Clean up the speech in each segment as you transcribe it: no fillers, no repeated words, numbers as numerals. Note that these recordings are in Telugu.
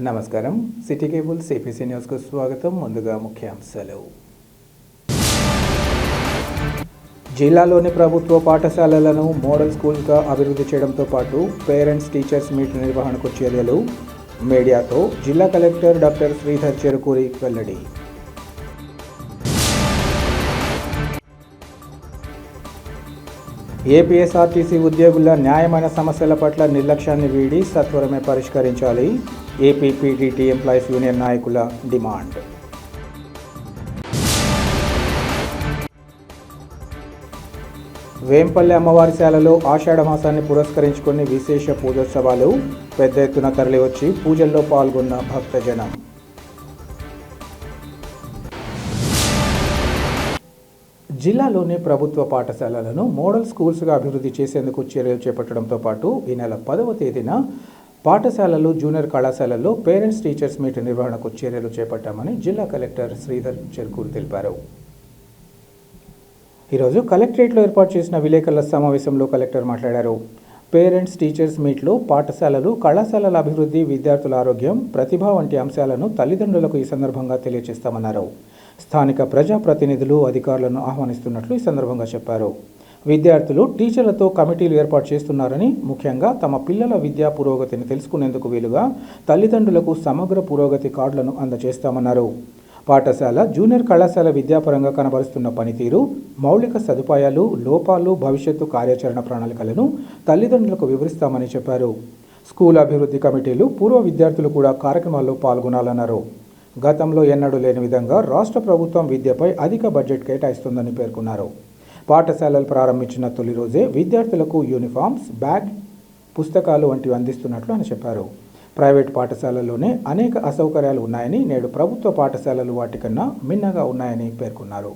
నమస్కారం. సిటీ కేబుల్ సిపిసి న్యూస్కు స్వాగతం. ముందుగా ముఖ్యాంశాలు. జిల్లాలోని ప్రభుత్వ పాఠశాలలను మోడల్ స్కూల్గా అభివృద్ధి చేయడంతో పాటు పేరెంట్స్ టీచర్స్ మీట్ నిర్వహణకు చర్యలు. మీడియాతో జిల్లా కలెక్టర్ డాక్టర్ శ్రీధర్ చెరుకూరి వెల్లడి. ఏపీఎస్ఆర్టీసీ ఉద్యోగుల న్యాయమైన సమస్యల పట్ల నిర్లక్ష్యాన్ని వీడి సత్వరమే పరిష్కరించాలి. ఏపీపీడీటీ ఎంప్లాయీస్ యూనియన్ నాయకుల డిమాండ్. వేంపల్లి అమ్మవారిశాలలో ఆషాఢ మాసాన్ని పురస్కరించుకుని విశేష పూజోత్సవాలు. పెద్ద ఎత్తున తరలివచ్చి పూజల్లో పాల్గొన్న భక్తజనం. జిల్లాలోని ప్రభుత్వ పాఠశాలలను మోడల్ స్కూల్స్గా అభివృద్ధి చేసేందుకు చర్యలు చేపట్టడంతో పాటు ఈ నెల 10వ తేదీన పాఠశాలలు, జూనియర్ కళాశాలల్లో పేరెంట్స్ టీచర్స్ మీట్ నిర్వహణకు చర్యలు చేపట్టామని జిల్లా కలెక్టర్ శ్రీధర్ చెరుకూరి తెలిపారు. ఈరోజు కలెక్టరేట్లో ఏర్పాటు చేసిన విలేకరుల సమావేశంలో కలెక్టర్ మాట్లాడారు. పేరెంట్స్ టీచర్స్ మీట్లో పాఠశాలలు, కళాశాలల అభివృద్ధి, విద్యార్థుల ఆరోగ్యం, ప్రతిభ వంటి అంశాలను తల్లిదండ్రులకు ఈ సందర్భంగా తెలియజేస్తామన్నారు. స్థానిక ప్రజాప్రతినిధులు, అధికారులను ఆహ్వానిస్తున్నట్లు ఈ సందర్భంగా చెప్పారు. విద్యార్థులు టీచర్లతో కమిటీలు ఏర్పాటు చేస్తున్నారని, ముఖ్యంగా తమ పిల్లల విద్యా పురోగతిని తెలుసుకునేందుకు వీలుగా తల్లిదండ్రులకు సమగ్ర పురోగతి కార్డులను అందజేస్తామన్నారు. పాఠశాల, జూనియర్ కళాశాల విద్యాపరంగా కనబరుస్తున్న పనితీరు, మౌలిక సదుపాయాలు, లోపాలు, భవిష్యత్తు కార్యాచరణ ప్రణాళికలను తల్లిదండ్రులకు వివరిస్తామని చెప్పారు. స్కూల్ అభివృద్ధి కమిటీలు, పూర్వ విద్యార్థులు కూడా కార్యక్రమాల్లో పాల్గొనాలన్నారు. గతంలో ఎన్నడూ లేని విధంగా రాష్ట్ర ప్రభుత్వం విద్యపై అధిక బడ్జెట్ కేటాయిస్తుందని పేర్కొన్నారు. పాఠశాలలు ప్రారంభించిన తొలి రోజే విద్యార్థులకు యూనిఫామ్స్, బ్యాగ్, పుస్తకాలు వంటివి అందిస్తున్నట్లు ఆయన చెప్పారు. ప్రైవేట్ పాఠశాలల్లోనే అనేక అసౌకర్యాలు ఉన్నాయని, నేడు ప్రభుత్వ పాఠశాలలు వాటికన్నా మిన్నగా ఉన్నాయని పేర్కొన్నారు.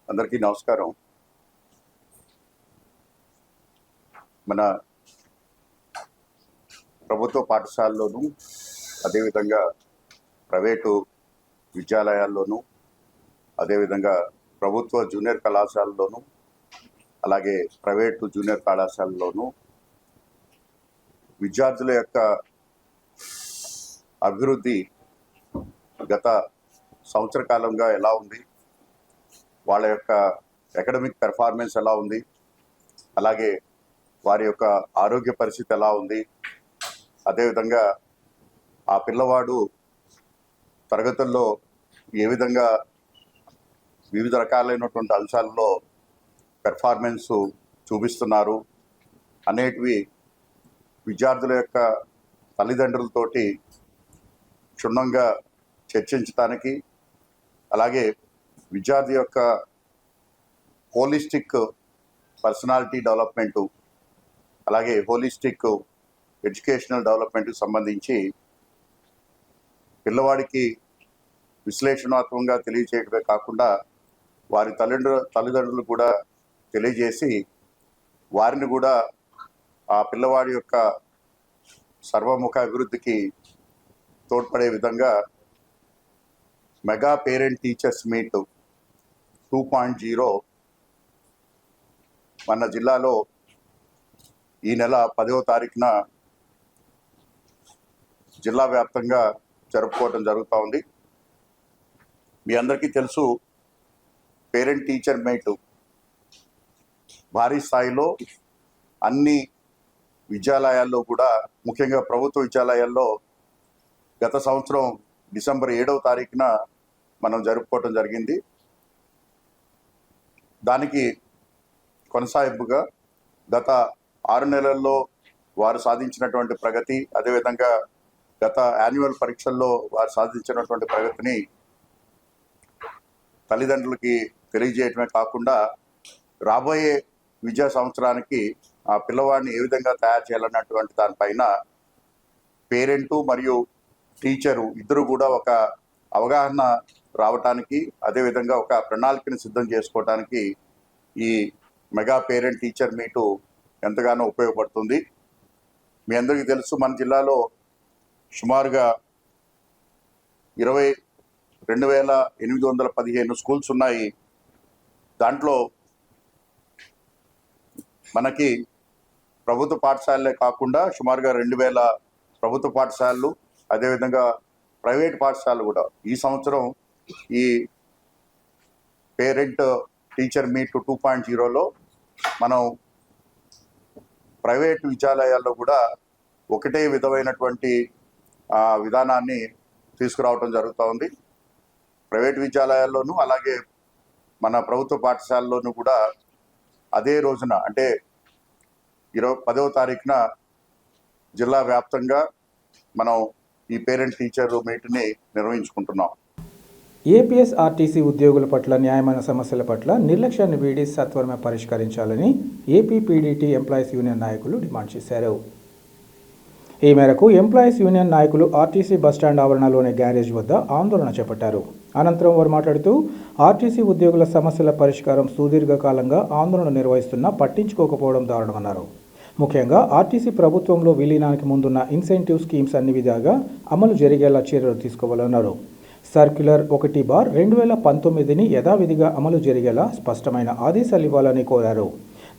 అందరికీ నమస్కారం. మన ప్రభుత్వ పాఠశాలలోనూ, అదేవిధంగా ప్రైవేటు విద్యాలయాల్లోనూ, అదేవిధంగా ప్రభుత్వ జూనియర్ కళాశాలలోనూ, అలాగే ప్రైవేటు జూనియర్ కళాశాలలోనూ విద్యార్థుల యొక్క అభివృద్ధి గత సంవత్సర కాలంగా ఎలా ఉంది, వాళ్ళ యొక్క అకాడమిక్ పెర్ఫార్మెన్స్ ఎలా ఉంది, అలాగే వారి యొక్క ఆరోగ్య పరిస్థితి ఎలా ఉంది, అదేవిధంగా ఆ పిల్లవాడు తరగతుల్లో ఏ విధంగా వివిధ రకాలైనటువంటి అంశాల్లో పెర్ఫార్మెన్స్ చూపిస్తున్నారు అనేటివి విద్యార్థుల యొక్క తల్లిదండ్రులతోటి క్షుణ్ణంగా చర్చించడానికి, అలాగే విద్యార్థి యొక్క హోలిస్టిక్ పర్సనాలిటీ డెవలప్మెంటు, అలాగే హోలిస్టిక్ ఎడ్యుకేషనల్ డెవలప్మెంట్కి సంబంధించి పిల్లవాడికి విశ్లేషణాత్మకంగా తెలియజేయడమే కాకుండా వారి తల్లిదండ్రులు కూడా తెలియజేసి వారిని కూడా ఆ పిల్లవాడి యొక్క సర్వముఖ అభివృద్ధికి తోడ్పడే విధంగా మెగా పేరెంట్ టీచర్స్ మీట్ 2.0 మన జిల్లాలో ఈ నెల 10వ తారీఖున జిల్లా వ్యాప్తంగా జరుపుకోవడం జరుగుతూ ఉంది. మీ అందరికీ తెలుసు, పేరెంట్ టీచర్ మీట్ భారీ స్థాయిలో అన్ని విద్యాలయాల్లో కూడా, ముఖ్యంగా ప్రభుత్వ విద్యాలయాల్లో గత సంవత్సరం డిసెంబర్ 7వ తారీఖున మనం జరుపుకోవటం జరిగింది. దానికి కొనసాగింపుగా గత 6 నెలల్లో వారు సాధించినటువంటి ప్రగతి, అదేవిధంగా గత యాన్యువల్ పరీక్షల్లో వారు సాధించినటువంటి ప్రగతిని తల్లిదండ్రులకి తెలియజేయటమే కాకుండా రాబోయే విద్యా సంవత్సరానికి ఆ పిల్లవాడిని ఏ విధంగా తయారు చేయాలన్నటువంటి దానిపైన పేరెంటు మరియు టీచరు ఇద్దరు కూడా ఒక అవగాహన రావటానికి, అదేవిధంగా ఒక ప్రణాళికను సిద్ధం చేసుకోవటానికి ఈ మెగా పేరెంట్ టీచర్ మీటు ఎంతగానో ఉపయోగపడుతుంది. మీ అందరికీ తెలుసు, మన జిల్లాలో సుమారుగా 22,815 స్కూల్స్ ఉన్నాయి. దాంట్లో మనకి ప్రభుత్వ పాఠశాలలే కాకుండా సుమారుగా 2000 ప్రభుత్వ పాఠశాలలు, అదేవిధంగా ప్రైవేట్ పాఠశాలలు కూడా ఈ సంవత్సరం ఈ పేరెంట్ టీచర్ మీట్ 2.0లో మనం ప్రైవేట్ విద్యాలయాల్లో కూడా ఒకటే విధమైనటువంటి విధానాన్ని తీసుకురావడం జరుగుతూ ఉంది. ప్రైవేట్ విద్యాలయాల్లోనూ అలాగే మన ప్రభుత్వ పాఠశాలలోనూ కూడా అదే రోజున అంటే 10వ తారీఖున జిల్లా వ్యాప్తంగా మనం ఈ పేరెంట్ టీచర్ మీట్ని నిర్వహించుకుంటున్నాం. ఏపీఎస్ఆర్టీసీ ఉద్యోగుల పట్ల న్యాయమైన సమస్యల పట్ల నిర్లక్ష్యాన్ని వీడి సత్వరమే పరిష్కరించాలని ఏపీ పీడీటీ ఎంప్లాయీస్ యూనియన్ నాయకులు డిమాండ్ చేశారు. ఈ మేరకు ఎంప్లాయీస్ యూనియన్ నాయకులు ఆర్టీసీ బస్టాండ్ ఆవరణలోని గ్యారేజ్ వద్ద ఆందోళన చేపట్టారు. అనంతరం వారు మాట్లాడుతూ ఆర్టీసీ ఉద్యోగుల సమస్యల పరిష్కారం సుదీర్ఘకాలంగా ఆందోళన నిర్వహిస్తున్నా పట్టించుకోకపోవడం దారుణమన్నారు. ముఖ్యంగా ఆర్టీసీ ప్రభుత్వంలో విలీనానికి ముందున్న ఇన్సెంటివ్ స్కీమ్స్ అన్ని విధాగా అమలు జరిగేలా చర్యలు తీసుకోవాలన్నారు. సర్క్యులర్ 1/2019ని యథావిధిగా అమలు జరిగేలా స్పష్టమైన ఆదేశాలు ఇవ్వాలని కోరారు.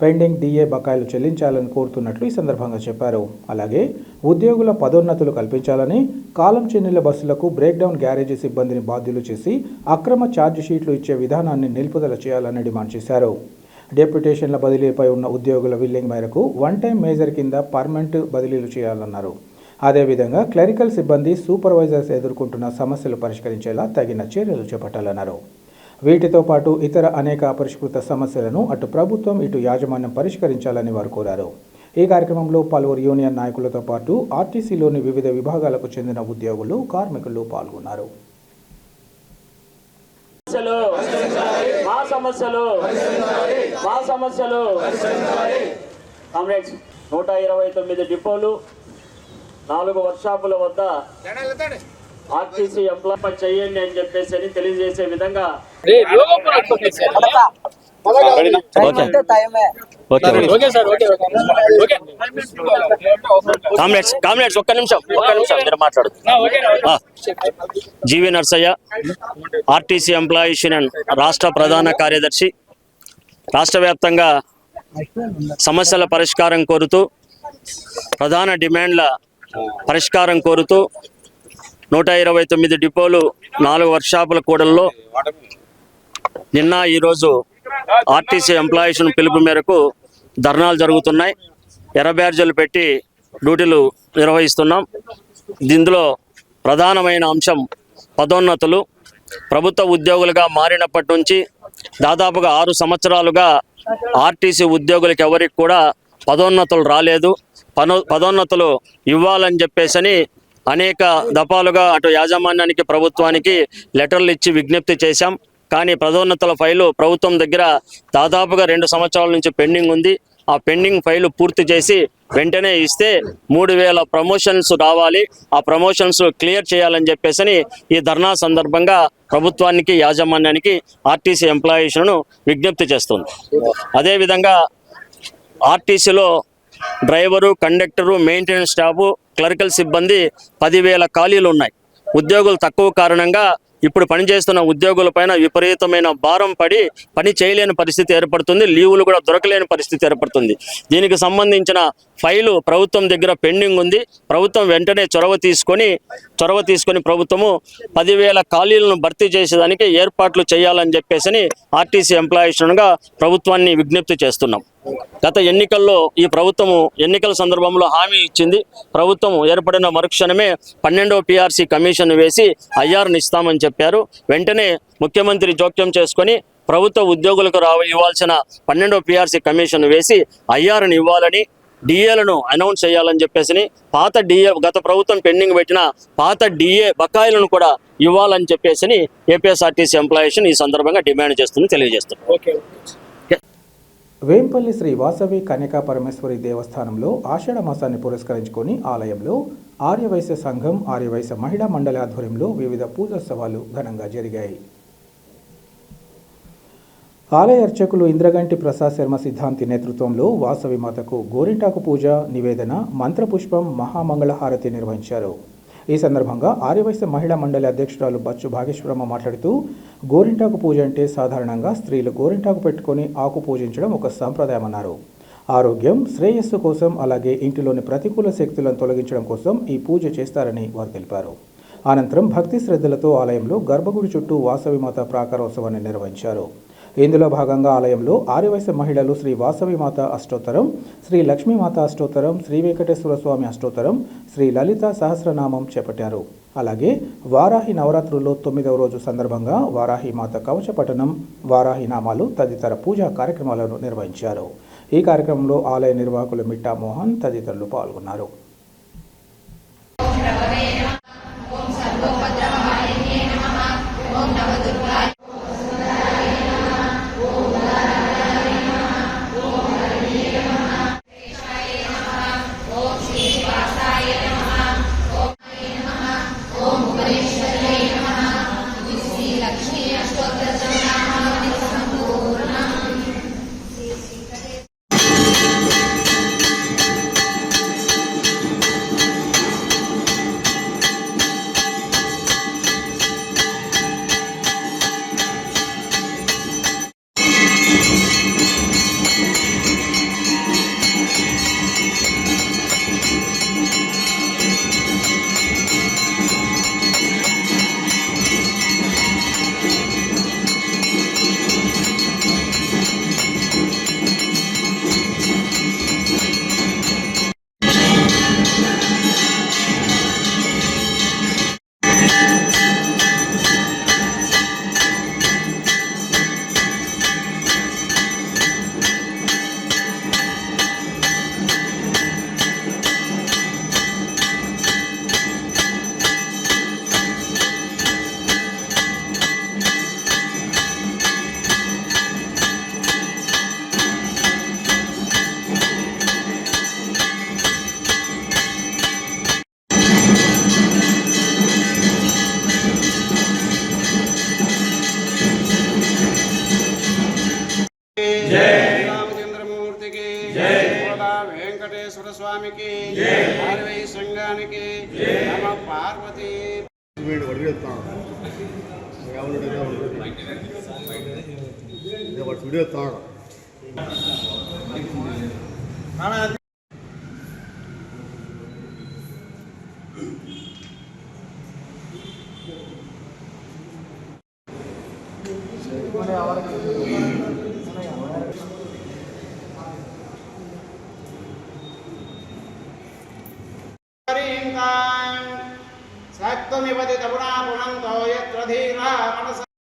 పెండింగ్ డిఏ బకాయిలు చెల్లించాలని కోరుతున్నట్లు ఈ సందర్భంగా చెప్పారు. అలాగే ఉద్యోగుల పదోన్నతులు కల్పించాలని, కాలం చెన్నిల బస్సులకు బ్రేక్డౌన్ గ్యారేజీ సిబ్బందిని బాధ్యులు చేసి అక్రమ ఛార్జ్ షీట్లు ఇచ్చే విధానాన్ని నిలుపుదల చేయాలని డిమాండ్ చేశారు. డెప్యుటేషన్ల బదిలీపై ఉన్న ఉద్యోగుల విల్లింగ్ మేరకు వన్ టైం మేజర్ కింద పర్మనెంట్ బదిలీలు చేయాలన్నారు. అదేవిధంగా క్లరికల్ సిబ్బంది, సూపర్వైజర్స్ ఎదుర్కొంటున్న సమస్యలు పరిష్కరించేలా తగిన చర్యలు చేపట్టాలన్నారు. వీటితో పాటు ఇతర అనేక అపరిష్కృత సమస్యలను అటు ప్రభుత్వం ఇటు యాజమాన్యం పరిష్కరించాలని వారు కోరారు. ఈ కార్యక్రమంలో పలువురు యూనియన్ నాయకులతో పాటు ఆర్టీసీలోని వివిధ విభాగాలకు చెందిన ఉద్యోగులు, కార్మికులు పాల్గొన్నారు. మా సమస్యలు 129 డిపోలు, 4 వర్క్షాపుల వద్ద ఆర్టీసీ ఎంప్లాయ్ చేయండి అని చెప్పేసి తెలియజేసే విధంగా కామ్రేడ్స్ ఒక్క నిమిషం మీరు మాట్లాడు. జీవి నర్సయ్య, ఆర్టీసీ ఎంప్లాయీస్ యూనియన్ రాష్ట్ర ప్రధాన కార్యదర్శి. రాష్ట్ర వ్యాప్తంగా సమస్యల పరిష్కారం కోరుతూ, ప్రధాన డిమాండ్ల పరిష్కారం కోరుతూ 129 డిపోలు, 4 వర్క్షాపుల కూడల్లో నిన్న ఈరోజు ఆర్టీసీ ఎంప్లాయీస్ పిలుపు మేరకు ధర్నాలు జరుగుతున్నాయి. ఎర్ర బ్యాడ్జీలు పెట్టి డ్యూటీలు నిర్వహిస్తున్నాం. ఇందులో ప్రధానమైన అంశం పదోన్నతులు. ప్రభుత్వ ఉద్యోగులుగా మారినప్పటి నుంచి దాదాపుగా 6 సంవత్సరాలుగా ఆర్టీసీ ఉద్యోగులకు ఎవరికి కూడా పదోన్నతులు రాలేదు. పదోన్నతులు ఇవ్వాలని చెప్పేసి అనేక దఫాలుగా అటు యాజమాన్యానికి, ప్రభుత్వానికి లెటర్లు ఇచ్చి విజ్ఞప్తి చేశాం. కానీ పదోన్నతుల ఫైలు ప్రభుత్వం దగ్గర దాదాపుగా 2 సంవత్సరాల నుంచి పెండింగ్ ఉంది. ఆ పెండింగ్ ఫైలు పూర్తి చేసి వెంటనే ఇస్తే 3000 ప్రమోషన్స్ రావాలి, ఆ ప్రమోషన్స్ క్లియర్ చేయాలని చెప్పేసి ఈ ధర్నా సందర్భంగా ప్రభుత్వానికి, యాజమాన్యానికి ఆర్టీసీ ఎంప్లాయీస్ను విజ్ఞప్తి చేస్తుంది. అదేవిధంగా ఆర్టీసీలో driver, conductor, maintenance staff, clerical సిబ్బంది 10,000 ఖాళీలు ఉన్నాయి. ఉద్యోగులు తక్కువ కారణంగా ఇప్పుడు పనిచేస్తున్న ఉద్యోగుల పైన విపరీతమైన భారం పడి పని చేయలేని పరిస్థితి ఏర్పడుతుంది. లీవులు కూడా దొరకలేని పరిస్థితి ఏర్పడుతుంది. దీనికి సంబంధించిన ఫైలు ప్రభుత్వం దగ్గర పెండింగ్ ఉంది. ప్రభుత్వం వెంటనే చొరవ తీసుకొని ప్రభుత్వము 10,000 ఖాళీలను భర్తీ చేసేదానికి ఏర్పాట్లు చేయాలని చెప్పేసి ఆర్టీసీ ఎంప్లాయీస్గా ప్రభుత్వాన్ని విజ్ఞప్తి చేస్తున్నాం. గత ఎన్నికల్లో ఈ ప్రభుత్వము ఎన్నికల సందర్భంలో హామీ ఇచ్చింది. ప్రభుత్వం ఏర్పడిన మరుక్షణమే 12వ PRC కమిషన్ వేసి ఐఆర్ని ఇస్తామని చెప్పారు. వెంటనే ముఖ్యమంత్రి జోక్యం చేసుకొని ప్రభుత్వ ఉద్యోగులకు ఇవ్వాల్సిన 12వ PRC కమిషన్ వేసి ఐఆర్ని ఇవ్వాలని, డిఏలను అనౌన్స్ చేయాలని చెప్పేసి పాత డిఏ, గత ప్రభుత్వం పెండింగ్ పెట్టిన పాత డిఏ బకాయిలను కూడా ఇవ్వాలని చెప్పేసి ఏపీఎస్ఆర్టీసీ ఎంప్లాయీస్ ఈ సందర్భంగా డిమాండ్ చేస్తుంది, తెలియజేస్తుంది. వేంపల్లి శ్రీ వాసవి కన్యకా పరమేశ్వరి దేవస్థానంలో ఆషాఢ మాసాన్ని పురస్కరించుకొని ఆలయంలో ఆర్యవైశ్య సంఘం, ఆర్యవైశ్య మహిళా మండలి ఆధ్వర్యంలో వివిధ పూజోత్సవాలు ఘనంగా జరిగాయి. ఆలయ అర్చకులు ఇంద్రగంటి ప్రసాద్ శర్మ సిద్ధాంతి నేతృత్వంలో వాసవి మాతకు గోరింటాకు పూజ, నివేదన, మంత్రపుష్పం, మహామంగళహారతి నిర్వహించారు. ఈ సందర్భంగా ఆర్యవైశ్య మహిళా మండలి అధ్యక్షురాలు బచ్చు భాగేశ్వరమ్మ మాట్లాడుతూ, గోరింటాకు పూజ అంటే సాధారణంగా స్త్రీలు గోరింటాకు పెట్టుకొని ఆకు పూజించడం ఒక సంప్రదాయమన్నారు. ఆరోగ్యం, శ్రేయస్సు కోసం అలాగే ఇంటిలోని ప్రతికూల శక్తులను తొలగించడం కోసం ఈ పూజ చేస్తారని వారు తెలిపారు. అనంతరం భక్తి శ్రద్ధలతో ఆలయంలో గర్భగుడి చుట్టూ వాసవిమాత ప్రాకారోత్సవాన్ని నిర్వహించారు. ఇందులో భాగంగా ఆలయంలో ఆర్యవైశ్య మహిళలు శ్రీ వాసవిమాత అష్టోత్తరం, శ్రీ లక్ష్మీమాత అష్టోత్తరం, శ్రీ వెంకటేశ్వర స్వామి అష్టోత్తరం, శ్రీ లలిత సహస్రనామం చేపట్టారు. అలాగే వారాహి నవరాత్రుల్లో 9వ రోజు సందర్భంగా వారాహి మాత కవచ పఠనం, వారాహి నామాలు తదితర పూజా కార్యక్రమాలను నిర్వహించారు. ఈ కార్యక్రమంలో ఆలయ నిర్వాహకులు మిట్టా మోహన్ తదితరులు పాల్గొన్నారు. రామచంద్రమూర్తికి వెంకటేశ్వర స్వామికి ఆర్వై సంఘానికి నమ పార్వతీ.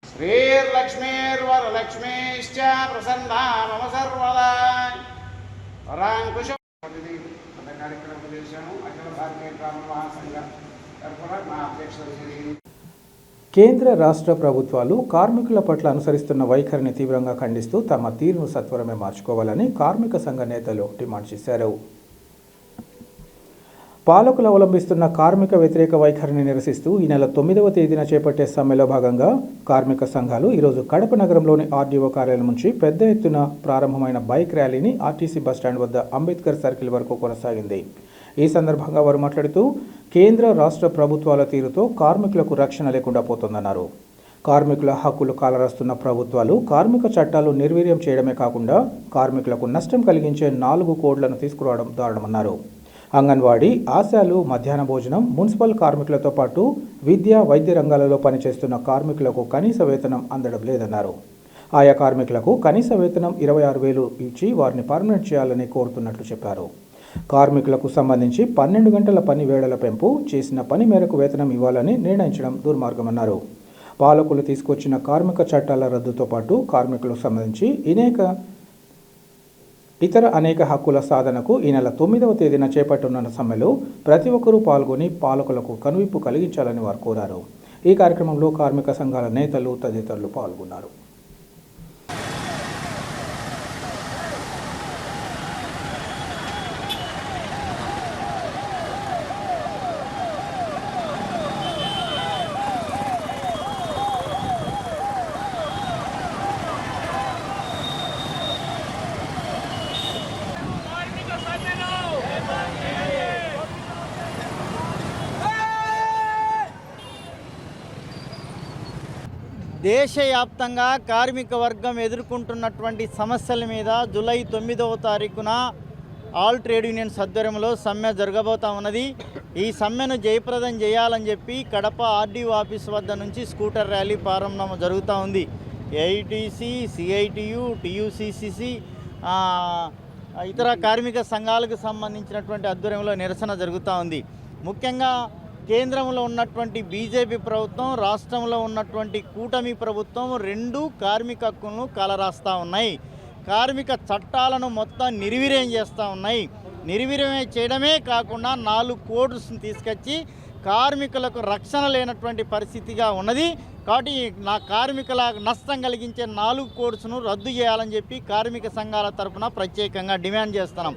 శ్రీర్లక్ష్మీర్వరలక్ష్మీశ్చ ప్రసన్నా మమ సర్వదా. పరాంకుశ కార్యక్రమం చేశాము. అఖిల భారతీయ గ్రామ మహాసంఘ తరఫున మా అధ్యక్షుడు. కేంద్ర రాష్ట్ర ప్రభుత్వాలు కార్మికుల పట్ల అనుసరిస్తున్న వైఖరిని తీవ్రంగా ఖండిస్తూ తమ తీరును సత్వరమే మార్చుకోవాలని కార్మిక సంఘ నేతలు డిమాండ్ చేశారు. పాలకులు అవలంబిస్తున్న కార్మిక వ్యతిరేక వైఖరిని నిరసిస్తూ ఈ నెల 9వ తేదీన చేపట్టే సమ్మెలో భాగంగా కార్మిక సంఘాలు ఈరోజు కడప నగరంలోని ఆర్డీఓ కార్యాలయం నుంచి పెద్ద ఎత్తున ప్రారంభమైన బైక్ ర్యాలీని ఆర్టీసీ బస్టాండ్ వద్ద అంబేద్కర్ సర్కిల్ వరకు కొనసాగింది. ఈ సందర్భంగా వారు మాట్లాడుతూ కేంద్ర రాష్ట్ర ప్రభుత్వాల తీరుతో కార్మికులకు రక్షణ లేకుండా పోతోందన్నారు. కార్మికుల హక్కులు కాలరాస్తున్న ప్రభుత్వాలు కార్మిక చట్టాలు నిర్వీర్యం చేయడమే కాకుండా కార్మికులకు నష్టం కలిగించే 4 కోడ్లను తీసుకురావడం దారుణమన్నారు. అంగన్వాడీ, ఆశాలు, మధ్యాహ్న భోజనం, మున్సిపల్ కార్మికులతో పాటు విద్య, వైద్య రంగాలలో పనిచేస్తున్న కార్మికులకు కనీస వేతనం అందడం లేదన్నారు. ఆయా కార్మికులకు కనీస వేతనం 26,000 ఇచ్చి వారిని పర్మనెంట్ చేయాలని కోరుతున్నట్లు చెప్పారు. కార్మికులకు సంబంధించి 12 గంటల పని వేళల పెంపు, చేసిన పని మేరకు వేతనం ఇవ్వాలని నిర్ణయించడం దుర్మార్గమన్నారు. పాలకులు తీసుకొచ్చిన కార్మిక చట్టాల రద్దుతో పాటు కార్మికులకు సంబంధించి ఇతర అనేక హక్కుల సాధనకు ఈ నెల 9వ తేదీన చేపట్టనున్న సమ్మెలో ప్రతి ఒక్కరూ పాల్గొని పాలకులకు కనువిప్పు కలిగించాలని వారు కోరారు. ఈ కార్యక్రమంలో కార్మిక సంఘాల నేతలు తదితరులు పాల్గొన్నారు. దేశవ్యాప్తంగా కార్మిక వర్గం ఎదుర్కొంటున్నటువంటి సమస్యల మీద జూలై 9వ తారీఖున ఆల్ ట్రేడ్ యూనియన్స్ ఆధ్వర్యంలో సమ్మె జరగబోతా ఉన్నది. ఈ సమ్మెను జయప్రదం చేయాలని చెప్పి కడప ఆర్డీఓ ఆఫీస్ వద్ద నుంచి స్కూటర్ ర్యాలీ ప్రారంభం జరుగుతూ ఉంది. ఏఐటీసీ, సిఐటియు, టియుసిసిసి, ఇతర కార్మిక సంఘాలకు సంబంధించినటువంటి ఆధ్వర్యంలో నిరసన జరుగుతూ ఉంది. ముఖ్యంగా కేంద్రంలో ఉన్నటువంటి బీజేపీ ప్రభుత్వం, రాష్ట్రంలో ఉన్నటువంటి కూటమి ప్రభుత్వం రెండూ కార్మిక హక్కులను కాలరాస్తూ ఉన్నాయి. కార్మిక చట్టాలను మొత్తం నిర్వీర్యం చేస్తూ ఉన్నాయి. నిర్వీర్యం చేయడమే కాకుండా 4 కోడ్స్ని తీసుకొచ్చి కార్మికులకు రక్షణ లేనటువంటి పరిస్థితిగా ఉన్నది. కాబట్టి నా కార్మికుల నష్టం కలిగించే 4 కోడ్స్ను రద్దు చేయాలని చెప్పి కార్మిక సంఘాల తరఫున ప్రత్యేకంగా డిమాండ్ చేస్తున్నాం.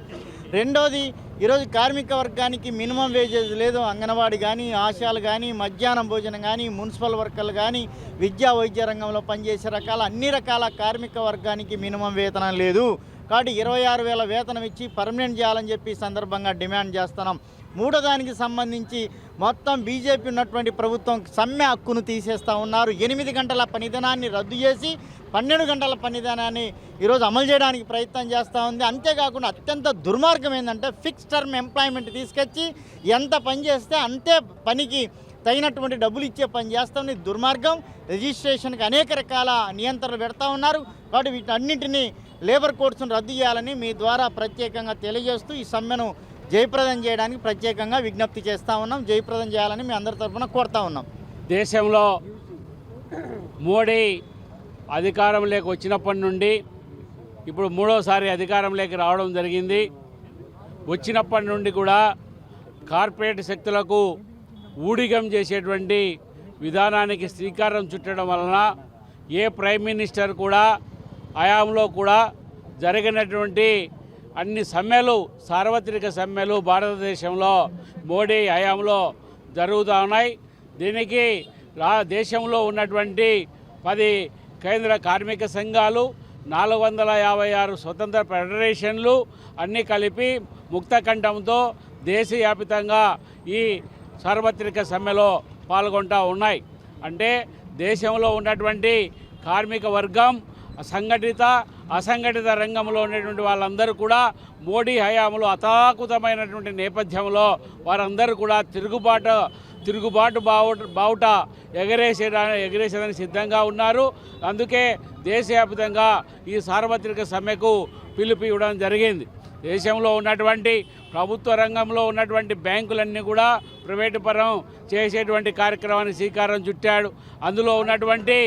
రెండోది, ఈరోజు కార్మిక వర్గానికి మినిమం వేజెస్ లేదు. అంగన్వాడీ కానీ, ఆశాలు కానీ, మధ్యాహ్నం భోజనం కానీ, మున్సిపల్ వర్కర్లు కానీ, విద్యా వైద్య రంగంలో పనిచేసే అన్ని రకాల కార్మిక వర్గానికి మినిమం వేతనం లేదు. కాబట్టి 26,000 వేతనం ఇచ్చి పర్మనెంట్ చేయాలని చెప్పి సందర్భంగా డిమాండ్ చేస్తున్నాం. మూడో దానికి సంబంధించి మొత్తం బీజేపీ ఉన్నటువంటి ప్రభుత్వం సమ్మె హక్కును తీసేస్తూ ఉన్నారు. 8 గంటల పనిదినాన్ని రద్దు చేసి 12 గంటల పనిదినాన్ని ఈరోజు అమలు చేయడానికి ప్రయత్నం చేస్తూ ఉంది. అంతేకాకుండా అత్యంత దుర్మార్గం ఏంటంటే ఫిక్స్ టర్మ్ ఎంప్లాయ్మెంట్ తీసుకొచ్చి ఎంత పని చేస్తే అంతే పనికి తగినటువంటి డబ్బులు ఇచ్చే పని చేస్తాం. దుర్మార్గం. రిజిస్ట్రేషన్కి అనేక రకాల నియంత్రణలు పెడతా ఉన్నారు. కాబట్టి వీటన్నింటినీ లేబర్ కోడ్స్ను రద్దు చేయాలని మీ ద్వారా ప్రత్యేకంగా తెలియజేస్తూ ఈ సమ్మెను జయప్రదం చేయడానికి ప్రత్యేకంగా విజ్ఞప్తి చేస్తూ ఉన్నాం. జయప్రదం చేయాలని మీ అందరి తరఫున కోరుతా ఉన్నాం. దేశంలో మోడీ అధికారంలోకి వచ్చినప్పటి నుండి ఇప్పుడు 3వసారి అధికారంలోకి రావడం జరిగింది. వచ్చినప్పటి నుండి కూడా కార్పొరేట్ శక్తులకు ఊడిగం చేసేటువంటి విధానానికి శ్రీకారం చుట్టడం వలన ఏ ప్రైమ్ మినిస్టర్ కూడా హయాంలో కూడా జరిగినటువంటి అన్ని సమ్మెలు, సార్వత్రిక సమ్మెలు భారతదేశంలో మోడీ హయాంలో జరుగుతూ ఉన్నాయి. దీనికి దేశంలో ఉన్నటువంటి 10 కేంద్ర కార్మిక సంఘాలు, 456 స్వతంత్ర ఫెడరేషన్లు అన్నీ కలిపి ముక్తకంఠంతో దేశవ్యాప్తంగా ఈ సార్వత్రిక సమ్మెలో పాల్గొంటూ ఉన్నాయి. అంటే దేశంలో ఉన్నటువంటి కార్మిక వర్గం, సంఘటిత అసంఘటిత రంగంలో ఉన్నటువంటి వాళ్ళందరూ కూడా మోడీ హయాంలో అతాకుతమైనటువంటి నేపథ్యంలో వారందరూ కూడా తిరుగుబాటు బావుట ఎగరేసేదానికి సిద్ధంగా ఉన్నారు. అందుకే దేశవ్యాప్తంగా ఈ సార్వత్రిక సమ్మెకు పిలుపు ఇవ్వడం జరిగింది. దేశంలో ఉన్నటువంటి ప్రభుత్వ రంగంలో ఉన్నటువంటి బ్యాంకులన్నీ కూడా ప్రైవేటు పరం చేసేటువంటి కార్యక్రమానికి శ్రీకారం చుట్టాడు. అందులో ఉన్నటువంటి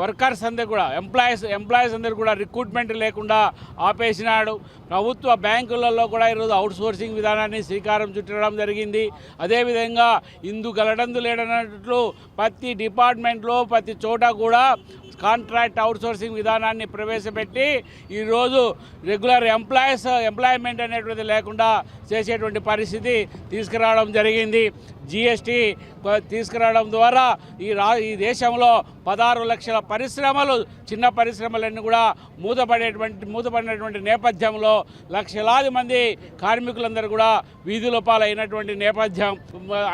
వర్కర్స్ అందరు కూడా ఎంప్లాయీస్ అందరు కూడా రిక్రూట్మెంట్ లేకుండా ఆపేసినాడు. ప్రభుత్వ బ్యాంకులలో కూడా ఈరోజు అవుట్సోర్సింగ్ విధానాన్ని శ్రీకారం చుట్టడం జరిగింది. అదేవిధంగా ఇందు గలడందు లేడన్నట్లు ప్రతి డిపార్ట్మెంట్లో ప్రతి చోట కూడా కాంట్రాక్ట్ అవుట్సోర్సింగ్ విధానాన్ని ప్రవేశపెట్టి ఈరోజు రెగ్యులర్ ఎంప్లాయ్మెంట్ అనేటువంటిది లేకుండా చేసేటువంటి పరిస్థితి తీసుకురావడం జరిగింది. జిఎస్టీ తీసుకురావడం ద్వారా ఈ దేశంలో 16 లక్షల పరిశ్రమలు, చిన్న పరిశ్రమలన్నీ కూడా మూతపడినటువంటి నేపథ్యంలో లక్షలాది మంది కార్మికులందరూ కూడా వీధుల పాలైనటువంటి నేపథ్యం.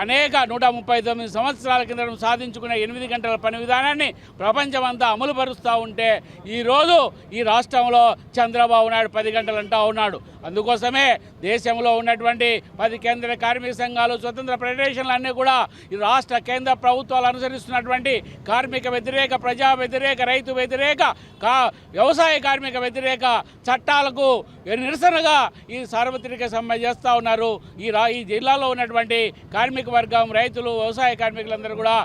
అనేక 139 సంవత్సరాల కింద సాధించుకునే 8 గంటల పని విధానాన్ని ప్రపంచమంతా అమలుపరుస్తూ ఉంటే ఈరోజు ఈ రాష్ట్రంలో చంద్రబాబు నాయుడు 10 గంటలు అంటూ ఉన్నాడు. అందుకోసమే దేశంలో ఉన్నటువంటి 10 కేంద్ర కార్మిక సంఘాలు, స్వతంత్ర ఫెడరేషన్లు అన్నీ కూడా ఈ రాష్ట్ర కేంద్ర ప్రభుత్వాలు అనుసరిస్తున్నటువంటి కార్మిక వ్యతిరేక, ప్రజా వ్యతిరేక, రైతు వ్యతిరేక, వ్యవసాయ కార్మిక వ్యతిరేక చట్టాలకు నిరసనగా ఈ సార్వత్రిక సమ్మె చేస్తూ ఉన్నారు. ఈ జిల్లాలో ఉన్నటువంటి కార్మిక వర్గం, రైతులు, వ్యవసాయ కార్మికులందరూ కూడా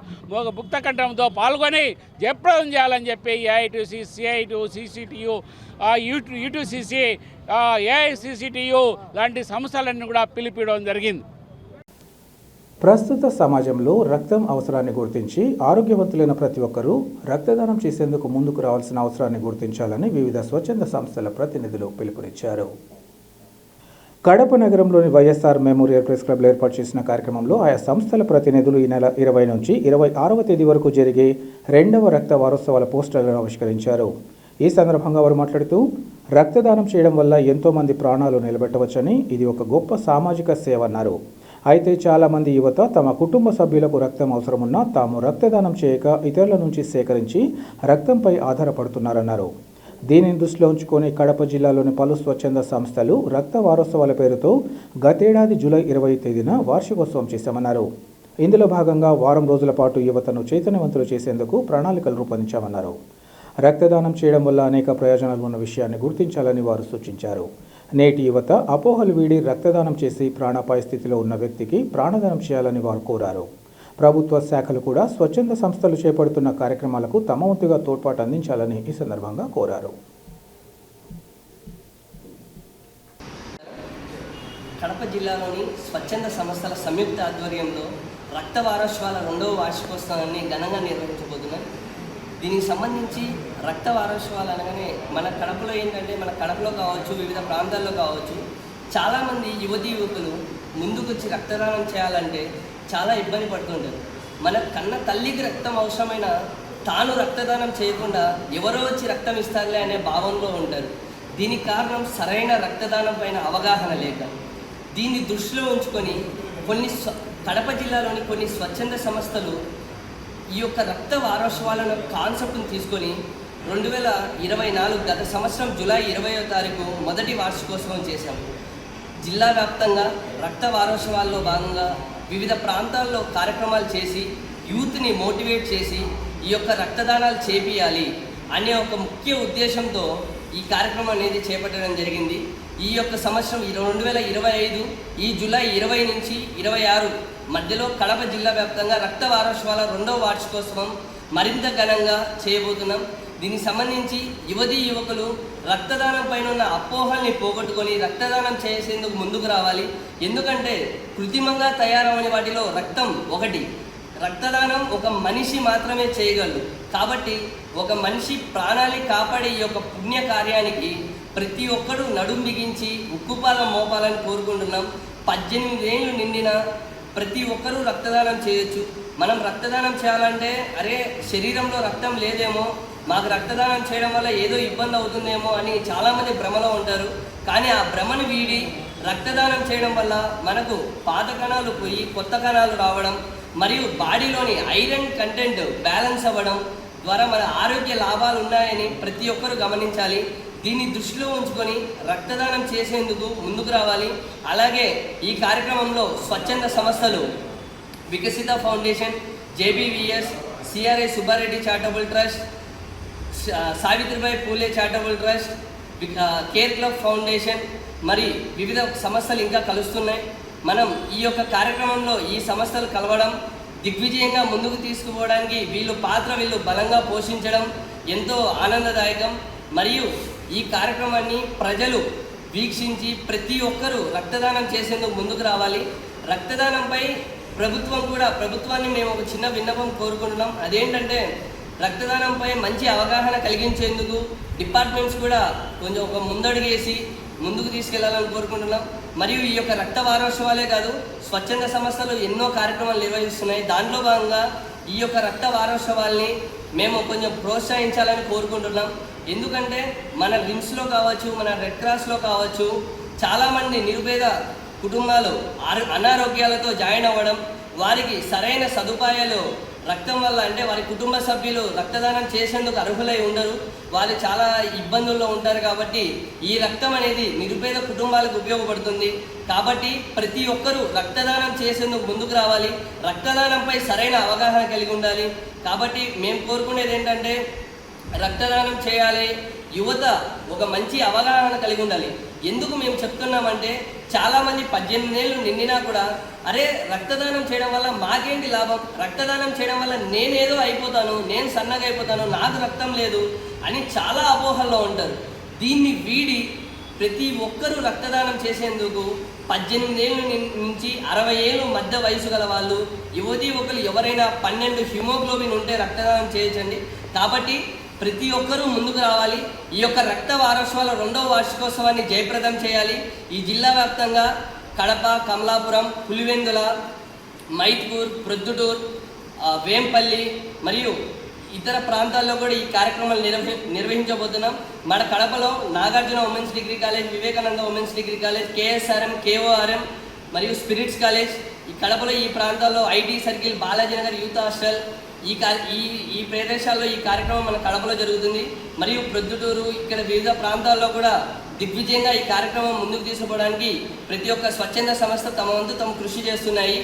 ముక్తకంఠంతో పాల్గొని జయప్రదం చేయాలని చెప్పి ఏఐటీసీ, సిఐటియు, సిసిటియు, యూటీసీసీ, ఏఐసిసిటియు లాంటి సంస్థలన్నీ కూడా పిలిపివ్వడం జరిగింది. ప్రస్తుత సమాజంలో రక్తం అవసరాన్ని గుర్తించి ఆరోగ్యవంతులైన ప్రతి ఒక్కరూ రక్తదానం చేసేందుకు ముందుకు రావాల్సిన అవసరాన్ని గుర్తించాలని వివిధ స్వచ్ఛంద సంస్థల ప్రతినిధులు పిలుపునిచ్చారు. కడప నగరంలోని వైఎస్ఆర్ మెమోరియల్ ప్రెస్ క్లబ్లో ఏర్పాటు చేసిన కార్యక్రమంలో ఆయా సంస్థల ప్రతినిధులు ఈ నెల 20 నుంచి 26వ తేదీ వరకు జరిగే 2వ రక్త వారోత్సవాల పోస్టర్లను ఆవిష్కరించారు. ఈ సందర్భంగా వారు మాట్లాడుతూ రక్తదానం చేయడం వల్ల ఎంతోమంది ప్రాణాలు నిలబెట్టవచ్చని, ఇది ఒక గొప్ప సామాజిక సేవ అన్నారు. అయితే చాలామంది యువత తమ కుటుంబ సభ్యులకు రక్తం అవసరమున్నా తాము రక్తదానం చేయక ఇతరుల నుంచి సేకరించి రక్తంపై ఆధారపడుతున్నారన్నారు. దీనిని దృష్టిలో ఉంచుకొని కడప జిల్లాలోని పలు స్వచ్ఛంద సంస్థలు రక్త వారోత్సవాల పేరుతో గతేడాది జూలై 20 తేదీన వార్షికోత్సవం చేశామన్నారు. ఇందులో భాగంగా వారం రోజుల పాటు యువతను చైతన్యవంతులు చేసేందుకు ప్రణాళికలు రూపొందించామన్నారు. రక్తదానం చేయడం వల్ల అనేక ప్రయోజనాలు ఉన్న విషయాన్ని గుర్తించాలని వారు సూచించారు. నేటి యువత అపోహలు వీడి రక్తదానం చేసి ప్రాణాపాయ స్థితిలో ఉన్న వ్యక్తికి ప్రాణదానం చేయాలని వారు కోరారు. ప్రభుత్వ శాఖలు కూడా స్వచ్ఛంద సంస్థలు చేపడుతున్న కార్యక్రమాలకు తమ వంతుగా తోడ్పాటు అందించాలని ఈ సందర్భంగా కోరారు. కడప జిల్లాలోని స్వచ్ఛంద సంస్థల సంయుక్త ఆధ్వర్యంలో రక్త వారోత్సవాల 2వ వార్షికోత్సవాన్ని ఘనంగా నిర్వహించబోతున్నాం. దీనికి సంబంధించి రక్త వారోత్సవాలు అనగానే మన కడపలో ఏంటంటే మన కడపలో కావచ్చు, వివిధ ప్రాంతాల్లో కావచ్చు, చాలామంది యువతీ యువకులు ముందుకు వచ్చి రక్తదానం చేయాలంటే చాలా ఇబ్బంది పడుతుంటారు. మన కన్న తల్లికి రక్తం అవసరమైన తాను రక్తదానం చేయకుండా ఎవరో వచ్చి రక్తం ఇస్తారులే అనే భావంలో ఉంటారు. దీనికి కారణం సరైన రక్తదానం పైన అవగాహన లేక. దీన్ని దృష్టిలో ఉంచుకొని కడప జిల్లాలోని కొన్ని స్వచ్ఛంద సంస్థలు ఈ యొక్క రక్త వారోత్సవాలను కాన్సెప్ట్ని తీసుకొని 2024 గత సంవత్సరం జూలై 20వ తారీఖు మొదటి వార్షికోత్సవం చేశాము. జిల్లా వ్యాప్తంగా రక్త వారోత్సవాల్లో భాగంగా వివిధ ప్రాంతాల్లో కార్యక్రమాలు చేసి యూత్ని మోటివేట్ చేసి ఈ యొక్క రక్తదానాలు చేపియాలి అనే ఒక ముఖ్య ఉద్దేశంతో ఈ కార్యక్రమం అనేది చేపట్టడం జరిగింది. ఈ యొక్క సంవత్సరం 2025 ఈ జూలై 20 నుంచి 26 మధ్యలో కడప జిల్లా వ్యాప్తంగా రక్త వారోత్సవాల 2వ వార్షికోత్సవం మరింత ఘనంగా చేయబోతున్నాం. దీనికి సంబంధించి యువతీ యువకులు రక్తదానం పైన ఉన్న అపోహల్ని పోగొట్టుకొని రక్తదానం చేసేందుకు ముందుకు రావాలి. ఎందుకంటే కృత్రిమంగా తయారవని వాటిలో రక్తం ఒకటి. రక్తదానం ఒక మనిషి మాత్రమే చేయగలరు. కాబట్టి ఒక మనిషి ప్రాణాన్ని కాపాడే ఈ యొక్క పుణ్య కార్యానికి ప్రతి ఒక్కరూ నడుం బిగించి ఉక్కుపాలం మోపాలని కోరుకుంటున్నాం. 18 ఏళ్ళు నిండిన ప్రతి ఒక్కరూ రక్తదానం చేయొచ్చు. మనం రక్తదానం చేయాలంటే అరే శరీరంలో రక్తం లేదేమో, మాకు రక్తదానం చేయడం వల్ల ఏదో ఇబ్బంది అవుతుందేమో అని చాలామంది భ్రమలో ఉంటారు. కానీ ఆ భ్రమను వీడి రక్తదానం చేయడం వల్ల మనకు పాత కణాలు పోయి కొత్త కణాలు రావడం మరియు బాడీలోని ఐరన్ కంటెంట్ బ్యాలెన్స్ అవ్వడం ద్వారా మన ఆరోగ్య లాభాలు ఉన్నాయని ప్రతి ఒక్కరూ గమనించాలి. దీన్ని దృష్టిలో ఉంచుకొని రక్తదానం చేసేందుకు ముందుకు రావాలి. అలాగే ఈ కార్యక్రమంలో స్వచ్ఛంద సంస్థలు Vikasita foundation, JBVS, CRI Subbareddy charitable trust, Savitribai Phule charitable trust, care club foundation మరి వివిధ సంస్థలు ఇంకా కలుస్తున్నాయి. మనం ఈ యొక్క కార్యక్రమంలో ఈ సంస్థలు కలవడం దిగ్విజయంగా ముందుకు తీసుకుపోవడానికి వీళ్ళు బలంగా పోషించడం ఎంతో ఆనందదాయకం. మరియు ఈ కార్యక్రమాన్ని ప్రజలు వీక్షించి ప్రతి ఒక్కరూ రక్తదానం చేసేందుకు ముందుకు రావాలి. రక్తదానంపై ప్రభుత్వాన్ని మేము ఒక చిన్న విన్నపం కోరుకుంటున్నాం. అదేంటంటే రక్తదానంపై మంచి అవగాహన కలిగించేందుకు డిపార్ట్మెంట్స్ కూడా కొంచెం ఒక ముందడుగేసి ముందుకు తీసుకెళ్లాలని కోరుకుంటున్నాం. మరియు ఈ యొక్క రక్త వారోత్సవాలే కాదు, స్వచ్ఛంద సంస్థలు ఎన్నో కార్యక్రమాలు నిర్వహిస్తున్నాయి. దాంట్లో భాగంగా ఈ యొక్క రక్త వారోత్సవాల్ని మేము కొంచెం ప్రోత్సహించాలని కోరుకుంటున్నాం. ఎందుకంటే మన రిమ్స్లో కావచ్చు, మన రెడ్ క్రాస్లో కావచ్చు, చాలామంది నిరుపేద కుటుంబాలు అనారోగ్యాలతో జాయిన్ అవ్వడం, వారికి సరైన సదుపాయాలు రక్తం వల్ల అంటే వారి కుటుంబ సభ్యులు రక్తదానం చేసేందుకు అర్హులై ఉండరు. వాళ్ళు చాలా ఇబ్బందుల్లో ఉంటారు. కాబట్టి ఈ రక్తం అనేది నిరుపేద కుటుంబాలకు ఉపయోగపడుతుంది. కాబట్టి ప్రతి ఒక్కరూ రక్తదానం చేసేందుకు ముందుకు రావాలి. రక్తదానంపై సరైన అవగాహన కలిగి ఉండాలి. కాబట్టి మేము కోరుకునేది ఏంటంటే రక్తదానం చేయాలి, యువత ఒక మంచి అవగాహన కలిగి ఉండాలి. ఎందుకు మేము చెప్తున్నామంటే చాలామంది 18 ఏళ్ళు నిండినా కూడా అరే రక్తదానం చేయడం వల్ల మాకేంటి లాభం, రక్తదానం చేయడం వల్ల నేనేదో అయిపోతాను, నేను సన్నగా అయిపోతాను, నాకు రక్తం లేదు అని చాలా అపోహల్లో ఉంటారు. దీన్ని వీడి ప్రతి ఒక్కరూ రక్తదానం చేసేందుకు 18 ఏళ్ళ నుంచి 60 ఏళ్ళు మధ్య వయసు గల వాళ్ళు, యువతీ యువకులు ఎవరైనా 12 హిమోగ్లోబిన్ ఉంటే రక్తదానం చేయొచ్చండి. కాబట్టి ప్రతి ఒక్కరూ ముందుకు రావాలి. ఈ యొక్క రక్త వారోత్సవాల 2వ వార్షికోత్సవాన్ని జయప్రదం చేయాలి. ఈ జిల్లా వ్యాప్తంగా కడప, కమలాపురం, పులివెందుల, మైత్పూర్, ప్రొద్దుటూర్, వేంపల్లి మరియు ఇతర ప్రాంతాల్లో కూడా ఈ కార్యక్రమాలు నిర్వహించబోతున్నాం. మన కడపలో Nagarjuna women's degree college, Vivekananda women's degree college, KSRM, KORM మరియు స్పిరిట్స్ కాలేజ్, ఈ కడపలో ఈ ప్రాంతాల్లో IT circle, Balaji Nagar youth hostel, ఈ ప్రదేశాల్లో ఈ కార్యక్రమం మన కడపలో జరుగుతుంది. మరియు ప్రొద్దుటూరు, ఇక్కడ వివిధ ప్రాంతాల్లో కూడా దిగ్విజయంగా ఈ కార్యక్రమం ముందుకు తీసుకుపోవడానికి ప్రతి ఒక్క స్వచ్ఛంద సంస్థ తమ వంతు తమ కృషి చేస్తున్నాయి.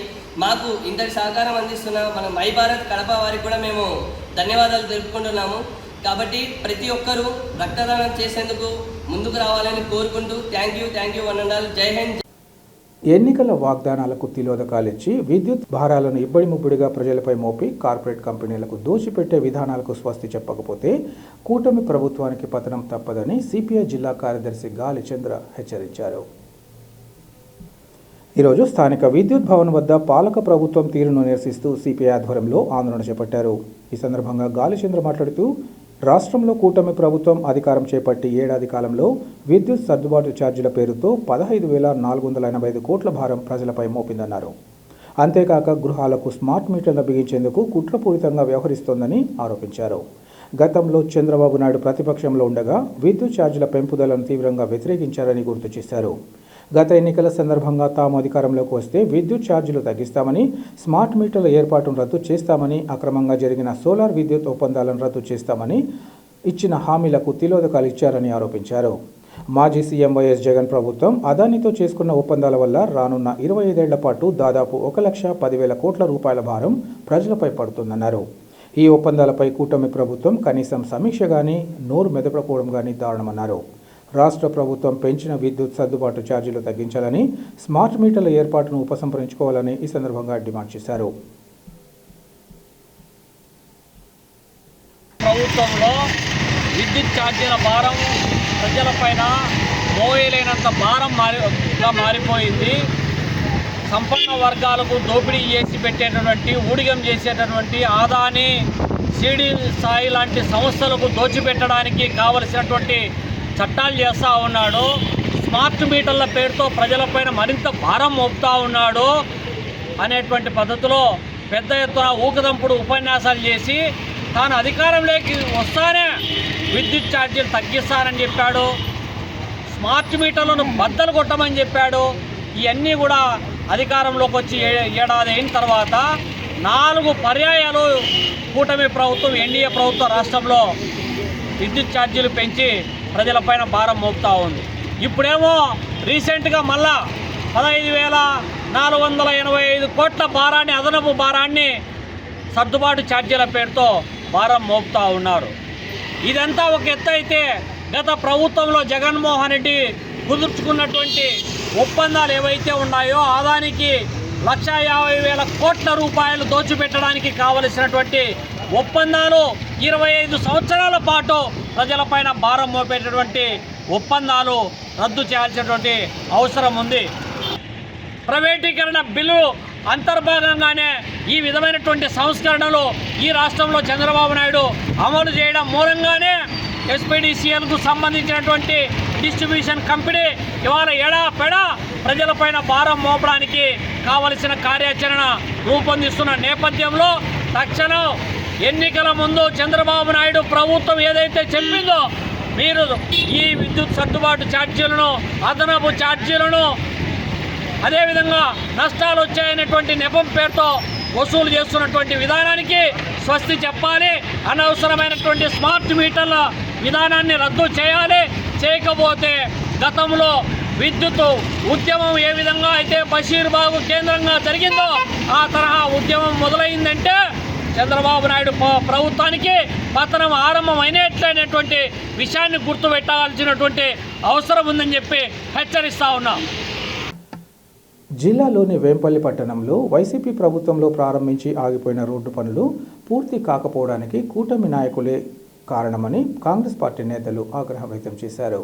మాకు ఇంతటి సహకారం అందిస్తున్న మన మై భారత్ కడప వారికి కూడా మేము ధన్యవాదాలు తెలుపుకుంటున్నాము. కాబట్టి ప్రతి ఒక్కరూ రక్తదానం చేసేందుకు ముందుకు రావాలని కోరుకుంటూ thank you one and all. జై హింద్. ఎన్నికల వాగ్దానాలకు తిలోదకాలిచ్చి విద్యుత్ భారాలను ఇబ్బడి ముబ్బడిగా ప్రజలపై మోపి కార్పొరేట్ కంపెనీలకు దోచిపెట్టే విధానాలకు స్వస్తి చెప్పకపోతే కూటమి ప్రభుత్వానికి పతనం తప్పదని సిపిఐ జిల్లా కార్యదర్శి గాలి చంద్ర హెచ్చరించారు. ఈరోజు స్థానిక విద్యుత్ భవన్ వద్ద పాలక ప్రభుత్వం తీరును నిరసిస్తూ సిపిఐ ఆధ్వర్యంలో ఆందోళన చేపట్టారు. ఈ సందర్భంగా గాలి చంద్ర మాట్లాడుతూ రాష్ట్రంలో కూటమి ప్రభుత్వం అధికారం చేపట్టి ఏడాది కాలంలో విద్యుత్ సర్దుబాటు ఛార్జీల పేరుతో 15,485 కోట్ల భారం ప్రజలపై మోపిందన్నారు. అంతేకాక గృహాలకు స్మార్ట్ మీటర్లు బిగించేందుకు కుట్రపూరితంగా వ్యవహరిస్తోందని ఆరోపించారు. గతంలో చంద్రబాబు నాయుడు ప్రతిపక్షంలో ఉండగా విద్యుత్ ఛార్జీల పెంపుదలను తీవ్రంగా వ్యతిరేకించారని గుర్తు చేశారు. గత ఎన్నికల సందర్భంగా తాము అధికారంలోకి వస్తే విద్యుత్ ఛార్జీలు తగ్గిస్తామని, స్మార్ట్ మీటర్ల ఏర్పాటును రద్దు చేస్తామని, అక్రమంగా జరిగిన సోలార్ విద్యుత్ ఒప్పందాలను రద్దు చేస్తామని ఇచ్చిన హామీలకు తిలోదకాలు ఇచ్చారని ఆరోపించారు. మాజీ సీఎం వైఎస్ జగన్ ప్రభుత్వం అదానితో చేసుకున్న ఒప్పందాల వల్ల రానున్న 25 ఏళ్ల పాటు దాదాపు 1,10,000 కోట్ల రూపాయల భారం ప్రజలపై పడుతుందన్నారు. ఈ ఒప్పందాలపై కూటమి ప్రభుత్వం కనీసం సమీక్ష కానీ, నోరు మెదపకపోవడం కానీ దారుణమన్నారు. రాష్ట్ర ప్రభుత్వం పెంచిన విద్యుత్ సర్దుబాటు ఛార్జీలు తగ్గించాలని, స్మార్ట్ మీటర్ల ఏర్పాటును ఉపసంహరించుకోవాలని ఈ సందర్భంగా డిమాండ్ చేశారు. ప్రభుత్వంలో విద్యుత్ ఛార్జీల భారం ప్రజలపైన మోయలేనంత భారం మారిపోయింది. సంపన్న వర్గాలకు దోపిడీ చేసి పెట్టేటటువంటి, ఊడిగం చేసేటటువంటి ఆదాని, సిడి స్థాయి లాంటి సంస్థలకు దోచిపెట్టడానికి కావలసినటువంటి చట్టాలు చేస్తూ ఉన్నాడు. స్మార్ట్ మీటర్ల పేరుతో ప్రజలపైన మరింత భారం మోపుతూ ఉన్నాడు అనేటువంటి పద్ధతిలో పెద్ద ఎత్తున ఊకదంపుడు ఉపన్యాసాలు చేసి తాను అధికారంలోకి వస్తానే విద్యుత్ ఛార్జీలు తగ్గిస్తానని చెప్పాడు. స్మార్ట్ మీటర్లను బద్దలు కొట్టమని చెప్పాడు. ఇవన్నీ కూడా అధికారంలోకి వచ్చి ఏడాది అయిన తర్వాత 4 పర్యాయాలు కూటమి ప్రభుత్వం, ఎన్డీఏ ప్రభుత్వం రాష్ట్రంలో విద్యుత్ ఛార్జీలు పెంచి ప్రజలపైన భారం మోపుతూ ఉంది. ఇప్పుడేమో రీసెంట్గా మళ్ళా 15,485 కోట్ల భారాన్ని, అదనపు భారాన్ని సర్దుబాటు ఛార్జీల పేరుతో భారం మోపుతూ ఉన్నారు. ఇదంతా ఒక ఎత్తు అయితే, గత ప్రభుత్వంలో జగన్మోహన్ రెడ్డి కుదుర్చుకున్నటువంటి ఒప్పందాలు ఏవైతే ఉన్నాయో ఆదానికి 1,50,000 కోట్ల రూపాయలు దోచిపెట్టడానికి కావలసినటువంటి ఒప్పందాలు 25 సంవత్సరాల పాటు ప్రజలపైన భారం మోపేటటువంటి ఒప్పందాలు రద్దు చేయాల్సినటువంటి అవసరం ఉంది. ప్రైవేటీకరణ బిల్లు అంతర్భాగంగానే ఈ విధమైనటువంటి సంస్కరణలు ఈ రాష్ట్రంలో చంద్రబాబు నాయుడు అమలు చేయడం మూలంగానే ఎస్పీడీసీఎల్కు సంబంధించినటువంటి డిస్ట్రిబ్యూషన్ కంపెనీ ఇవాళ ఎడాపెడా ప్రజలపైన భారం మోపడానికి కావలసిన కార్యాచరణ రూపొందిస్తున్న నేపథ్యంలో తక్షణం ఎన్నికల ముందు చంద్రబాబు నాయుడు ప్రభుత్వం ఏదైతే చెప్పిందో, మీరు ఈ విద్యుత్ సర్దుబాటు ఛార్జీలను, అదనపు ఛార్జీలను, అదేవిధంగా నష్టాలు వచ్చాయనేటువంటి నెపం పేరుతో వసూలు చేస్తున్నటువంటి విధానానికి స్వస్తి చెప్పాలి. అనవసరమైనటువంటి స్మార్ట్ మీటర్ల విధానాన్ని రద్దు చేయాలి. చేయకపోతే గతంలో విద్యుత్ ఉద్యమం ఏ విధంగా అయితే బషీర్బాగు కేంద్రంగా జరిగిందో ఆ తరహా ఉద్యమం మొదలైందంటే చంద్రబాబు నాయుడు ప్రభుత్వానికి పతనం ఆరంభమైనట్లయినటువంటి విషయాన్ని గుర్తుపెట్టాల్సినటువంటి అవసరం ఉందని చెప్పి హెచ్చరిస్తా ఉన్నాం. జిల్లాలోని వేంపల్లి పట్టణంలో వైసీపీ ప్రభుత్వంలో ప్రారంభించి ఆగిపోయిన రోడ్డు పనులు పూర్తి కాకపోవడానికి కూటమి నాయకులే కారణమని కాంగ్రెస్ పార్టీ నేతలు ఆగ్రహం వ్యక్తం చేశారు.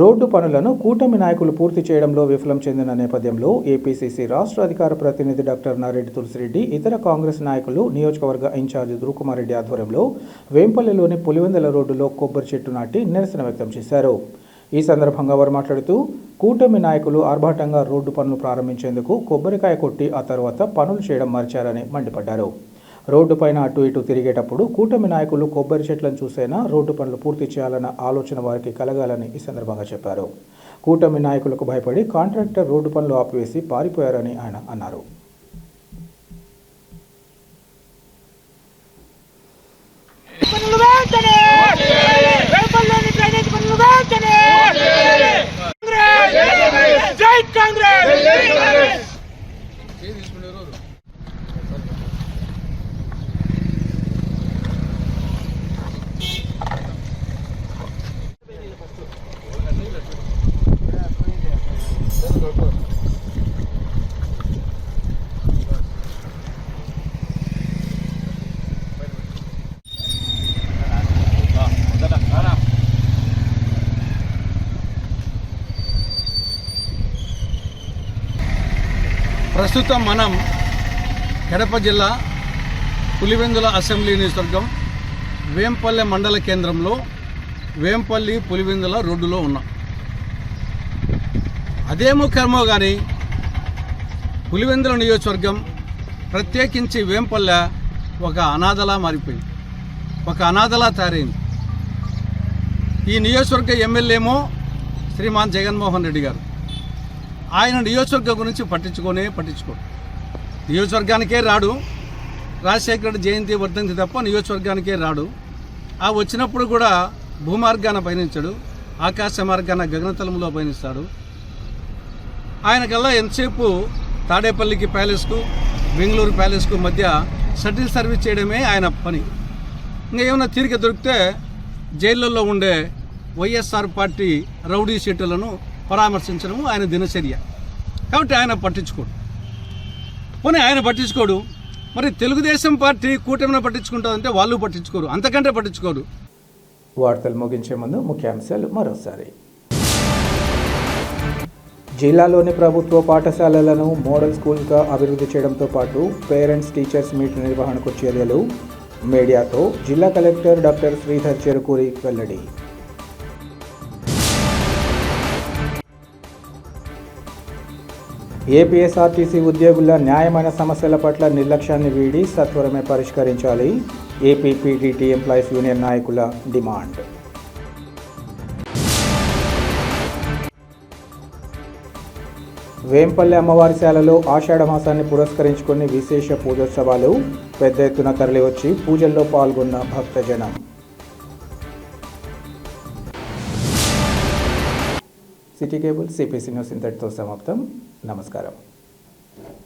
రోడ్డు పనులను కూటమి నాయకులు పూర్తి చేయడంలో విఫలం చెందిన నేపథ్యంలో ఏపీసీసీ రాష్ట్ర అధికార ప్రతినిధి డాక్టర్ నారెడ్డి తులసిరెడ్డి, ఇతర కాంగ్రెస్ నాయకులు, నియోజకవర్గ ఇన్ఛార్జి ధృవకుమార్ రెడ్డి ఆధ్వర్యంలో వేంపల్లిలోని పులివెందుల రోడ్డులో కొబ్బరి చెట్టు నాటి నిరసన వ్యక్తం చేశారు. ఈ సందర్భంగా వారు మాట్లాడుతూ కూటమి నాయకులు ఆర్భాటంగా రోడ్డు పనులు ప్రారంభించేందుకు కొబ్బరికాయ కొట్టి ఆ తర్వాత పనులు చేయడం మర్చారని మండిపడ్డారు. రోడ్డు పైన అటు ఇటు తిరిగేటప్పుడు కూటమి నాయకులు కొబ్బరి చెట్లను చూసైనా రోడ్డు పనులు పూర్తి చేయాలన్న ఆలోచన వారికి కలగాలని ఈ సందర్భంగా చెప్పారు. కూటమి నాయకులకు భయపడి కాంట్రాక్టర్ రోడ్డు పనులు ఆపివేసి పారిపోయారని ఆయన అన్నారు. ప్రస్తుతం మనం కడప జిల్లా పులివెందుల అసెంబ్లీ నియోజకవర్గం వేంపల్లె మండల కేంద్రంలో వేంపల్లి పులివెందుల రోడ్డులో ఉన్నాం. అదేమో కర్మో కానీ పులివెందుల నియోజకవర్గం ప్రత్యేకించి వేంపల్లె ఒక అనాథలా మారిపోయింది, ఒక అనాథలా తయారైంది. ఈ నియోజకవర్గ ఎమ్మెల్యేమో శ్రీమాన్ జగన్మోహన్ రెడ్డి గారు. ఆయన నియోజకవర్గం గురించి పట్టించుకోడు. నియోజకవర్గానికే రాడు. రాజశేఖర రెడ్డి జయంతి వర్ధంతి తప్ప నియోజకవర్గానికే రాడు. ఆ వచ్చినప్పుడు కూడా భూమార్గాన పయనించాడు, ఆకాశ మార్గాన గగనతలంలో పయనిస్తాడు. ఆయనకల్లా ఎంతసేపు తాడేపల్లికి ప్యాలెస్కు బెంగళూరు ప్యాలెస్కు మధ్య షటిల్ సర్వీస్ చేయడమే ఆయన పని. ఇంకా ఏమైనా తీరిక దొరికితే జైళ్ళల్లో ఉండే వైఎస్ఆర్ పార్టీ రౌడీ షీటులను పరామర్శించడము ఆయన దినచర్య. కాబట్టి ఆయన పట్టించుకోడు. మరి తెలుగుదేశం పార్టీ కూటమిని పట్టించుకుంటుందంటే వాళ్ళు పట్టించుకోరు, అంతకంటే పట్టించుకోరు. వార్తలు ముగించే ముందు ముఖ్యాంశాలు మరోసారి. జిల్లాలోని ప్రభుత్వ పాఠశాలలను మోడల్ స్కూల్గా అభివృద్ధి చేయడంతో పాటు పేరెంట్స్ టీచర్స్ మీట్ నిర్వహణకు చర్యలు. మీడియాతో జిల్లా కలెక్టర్ డాక్టర్ శ్రీధర్ చెరుకూరి వెల్లడి. ఏపీఎస్ఆర్టీసీ ఉద్యోగుల న్యాయమైన సమస్యల పట్ల నిర్లక్ష్యాన్ని వీడి సత్వరమే పరిష్కరించాలి. ఏపీపీటీటీ ఎంప్లాయీస్ యూనియన్ నాయకుల డిమాండ్. వేంపల్లి అమ్మవారిశాలలో ఆషాఢ మాసాన్ని పురస్కరించుకొని విశేష పూజోత్సవాలు. పెద్ద ఎత్తున తరలివచ్చి పూజల్లో పాల్గొన్న భక్తజనం. సిటీ కేబుల్ సిపిసి న్యూస్ ఇంతటితో సమాప్తం. నమస్కారం.